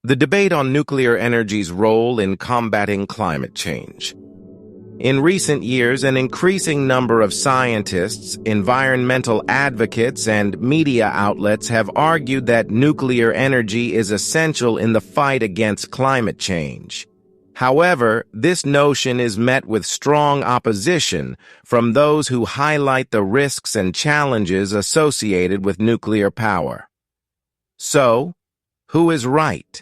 The debate on nuclear energy's role in combating climate change. In recent years, an increasing number of scientists, environmental advocates, and media outlets have argued that nuclear energy is essential in the fight against climate change. However, this notion is met with strong opposition from those who highlight the risks and challenges associated with nuclear power. So, who is right?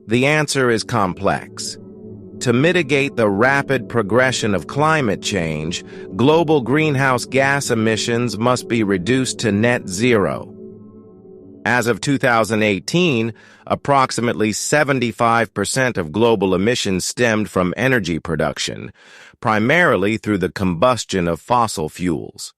The answer is complex. To mitigate the rapid progression of climate change, global greenhouse gas emissions must be reduced to net zero. As of 2018, approximately 75% of global emissions stemmed from energy production, primarily through the combustion of fossil fuels.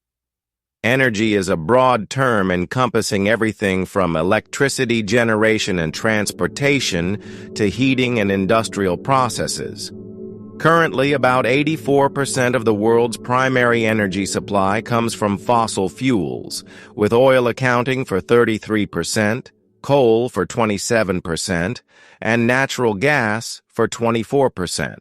Energy is a broad term encompassing everything from electricity generation and transportation to heating and industrial processes. Currently, about 84% of the world's primary energy supply comes from fossil fuels, with oil accounting for 33%, coal for 27%, and natural gas for 24%.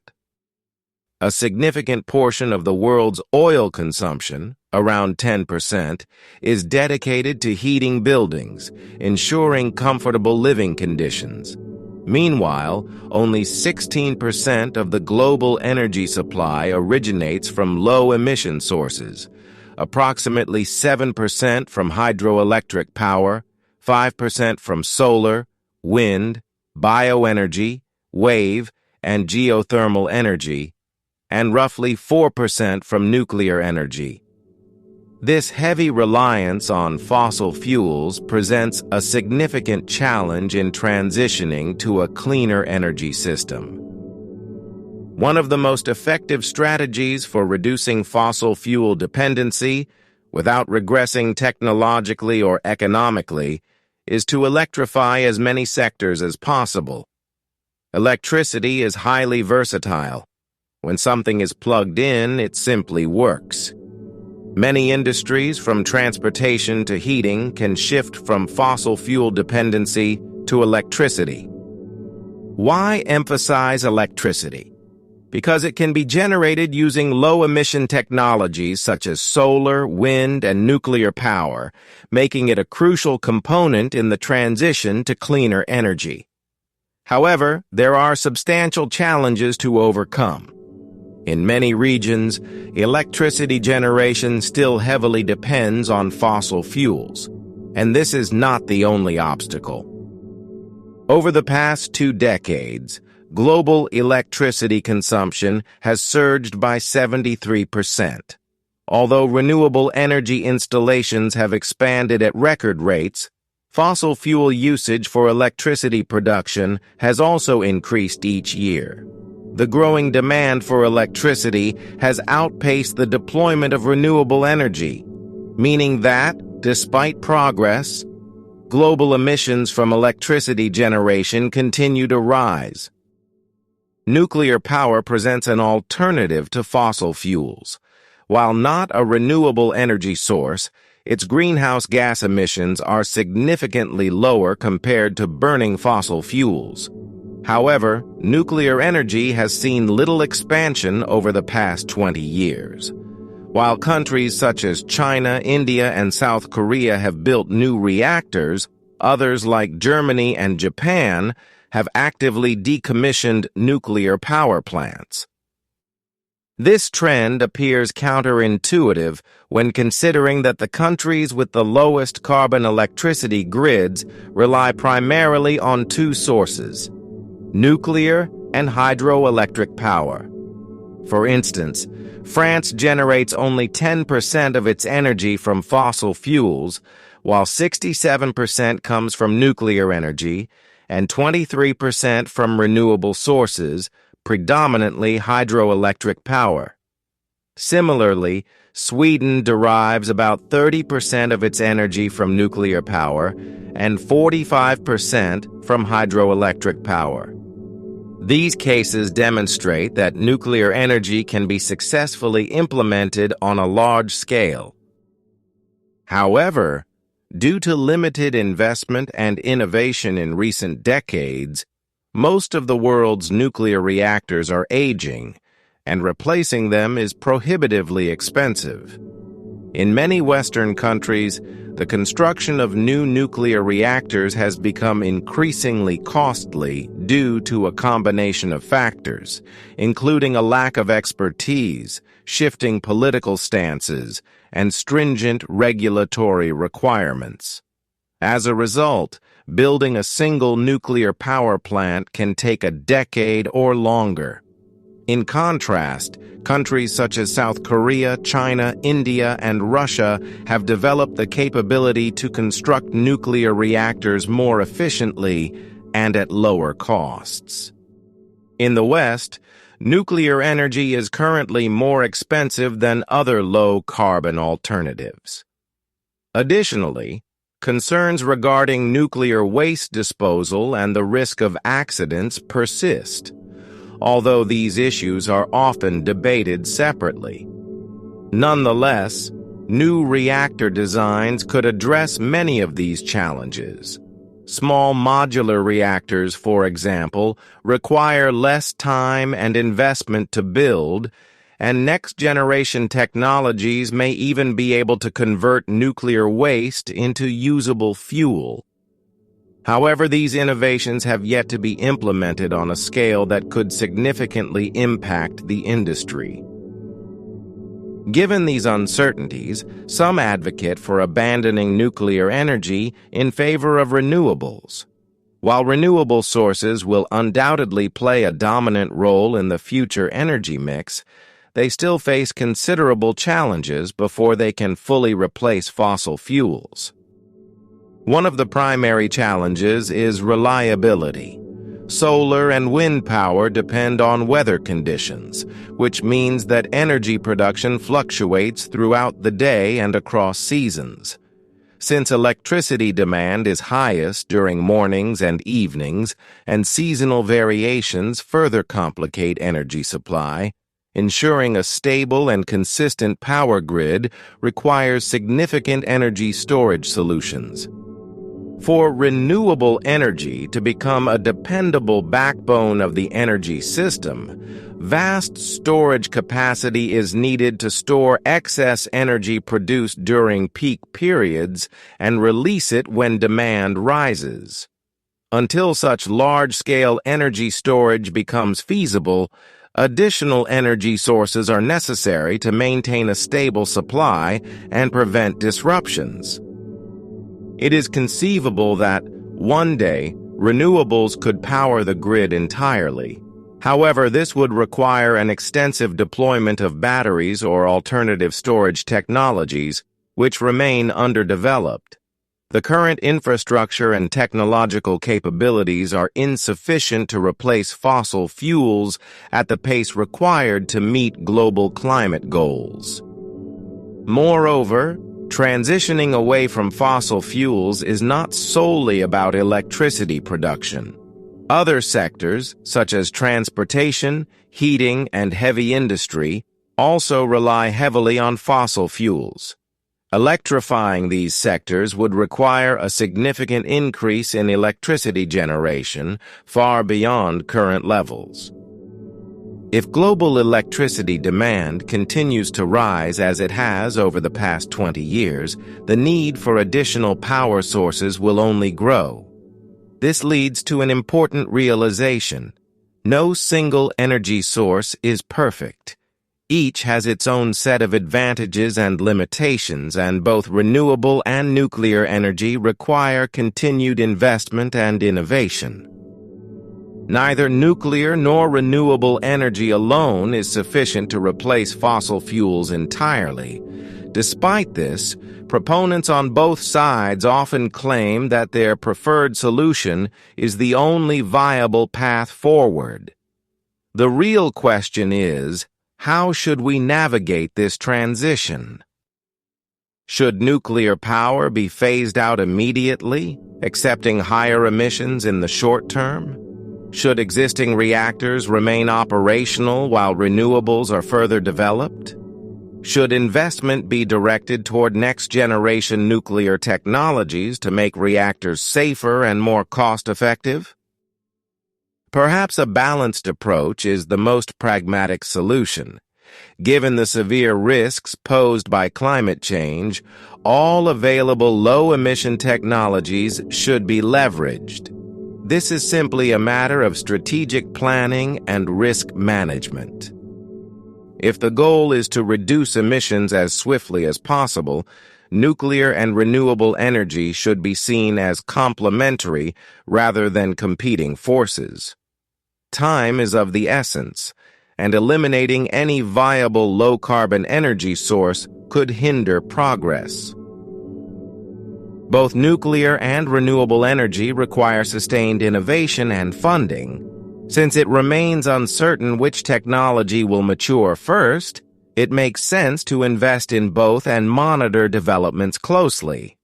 A significant portion of the world's oil consumption, around 10%, is dedicated to heating buildings, ensuring comfortable living conditions. Meanwhile, only 16% of the global energy supply originates from low-emission sources, approximately 7% from hydroelectric power, 5% from solar, wind, bioenergy, wave, and geothermal energy, and roughly 4% from nuclear energy. This heavy reliance on fossil fuels presents a significant challenge in transitioning to a cleaner energy system. One of the most effective strategies for reducing fossil fuel dependency, without regressing technologically or economically, is to electrify as many sectors as possible. Electricity is highly versatile. When something is plugged in, it simply works. Many industries, from transportation to heating, can shift from fossil fuel dependency to electricity. Why emphasize electricity? Because it can be generated using low-emission technologies such as solar, wind, and nuclear power, making it a crucial component in the transition to cleaner energy. However, there are substantial challenges to overcome. In many regions, electricity generation still heavily depends on fossil fuels, and this is not the only obstacle. Over the past 2 decades, global electricity consumption has surged by 73%. Although renewable energy installations have expanded at record rates, fossil fuel usage for electricity production has also increased each year. The growing demand for electricity has outpaced the deployment of renewable energy, meaning that, despite progress, global emissions from electricity generation continue to rise. Nuclear power presents an alternative to fossil fuels. While not a renewable energy source, its greenhouse gas emissions are significantly lower compared to burning fossil fuels. However, nuclear energy has seen little expansion over the past 20 years. While countries such as China, India, and South Korea have built new reactors, others like Germany and Japan have actively decommissioned nuclear power plants. This trend appears counterintuitive when considering that the countries with the lowest carbon electricity grids rely primarily on 2 sources: nuclear and hydroelectric power. For instance, France generates only 10% of its energy from fossil fuels, while 67% comes from nuclear energy and 23% from renewable sources, predominantly hydroelectric power. Similarly, Sweden derives about 30% of its energy from nuclear power and 45% from hydroelectric power. These cases demonstrate that nuclear energy can be successfully implemented on a large scale. However, Due to limited investment and innovation in recent decades, most of the world's nuclear reactors are aging, and replacing them is prohibitively expensive. In many Western countries, the construction of new nuclear reactors has become increasingly costly due to a combination of factors, including a lack of expertise, shifting political stances, and stringent regulatory requirements. As a result, building a single nuclear power plant can take a decade or longer. In contrast, countries such as South Korea, China, India, and Russia have developed the capability to construct nuclear reactors more efficiently and at lower costs. In the West, nuclear energy is currently more expensive than other low-carbon alternatives. Additionally, concerns regarding nuclear waste disposal and the risk of accidents persist, although these issues are often debated separately. Nonetheless, new reactor designs could address many of these challenges. Small modular reactors, for example, require less time and investment to build, and next-generation technologies may even be able to convert nuclear waste into usable fuel. However, these innovations have yet to be implemented on a scale that could significantly impact the industry. Given these uncertainties, some advocate for abandoning nuclear energy in favor of renewables. While renewable sources will undoubtedly play a dominant role in the future energy mix, they still face considerable challenges before they can fully replace fossil fuels. One of the primary challenges is reliability. Solar and wind power depend on weather conditions, which means that energy production fluctuates throughout the day and across seasons. Since electricity demand is highest during mornings and evenings, and seasonal variations further complicate energy supply, ensuring a stable and consistent power grid requires significant energy storage solutions. For renewable energy to become a dependable backbone of the energy system, vast storage capacity is needed to store excess energy produced during peak periods and release it when demand rises. Until such large-scale energy storage becomes feasible, additional energy sources are necessary to maintain a stable supply and prevent disruptions. It is conceivable that, one day, renewables could power the grid entirely. However, this would require an extensive deployment of batteries or alternative storage technologies, which remain underdeveloped. The current infrastructure and technological capabilities are insufficient to replace fossil fuels at the pace required to meet global climate goals. Moreover, transitioning away from fossil fuels is not solely about electricity production. Other sectors, such as transportation, heating, and heavy industry, also rely heavily on fossil fuels. Electrifying these sectors would require a significant increase in electricity generation, far beyond current levels. If global electricity demand continues to rise as it has over the past 20 years, the need for additional power sources will only grow. This leads to an important realization. No single energy source is perfect. Each has its own set of advantages and limitations, and both renewable and nuclear energy require continued investment and innovation. Neither nuclear nor renewable energy alone is sufficient to replace fossil fuels entirely. Despite this, proponents on both sides often claim that their preferred solution is the only viable path forward. The real question is, how should we navigate this transition? Should nuclear power be phased out immediately, accepting higher emissions in the short term? Should existing reactors remain operational while renewables are further developed? Should investment be directed toward next-generation nuclear technologies to make reactors safer and more cost-effective? Perhaps a balanced approach is the most pragmatic solution. Given the severe risks posed by climate change, all available low-emission technologies should be leveraged. This is simply a matter of strategic planning and risk management. If the goal is to reduce emissions as swiftly as possible, nuclear and renewable energy should be seen as complementary rather than competing forces. Time is of the essence, and eliminating any viable low-carbon energy source could hinder progress. Both nuclear and renewable energy require sustained innovation and funding. Since it remains uncertain which technology will mature first, it makes sense to invest in both and monitor developments closely.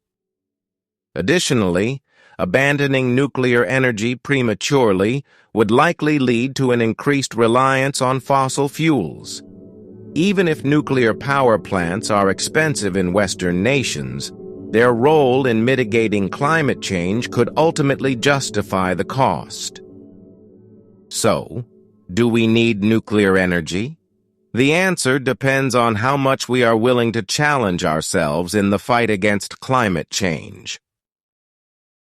Additionally, abandoning nuclear energy prematurely would likely lead to an increased reliance on fossil fuels. Even if nuclear power plants are expensive in Western nations, their role in mitigating climate change could ultimately justify the cost. So, do we need nuclear energy? The answer depends on how much we are willing to challenge ourselves in the fight against climate change.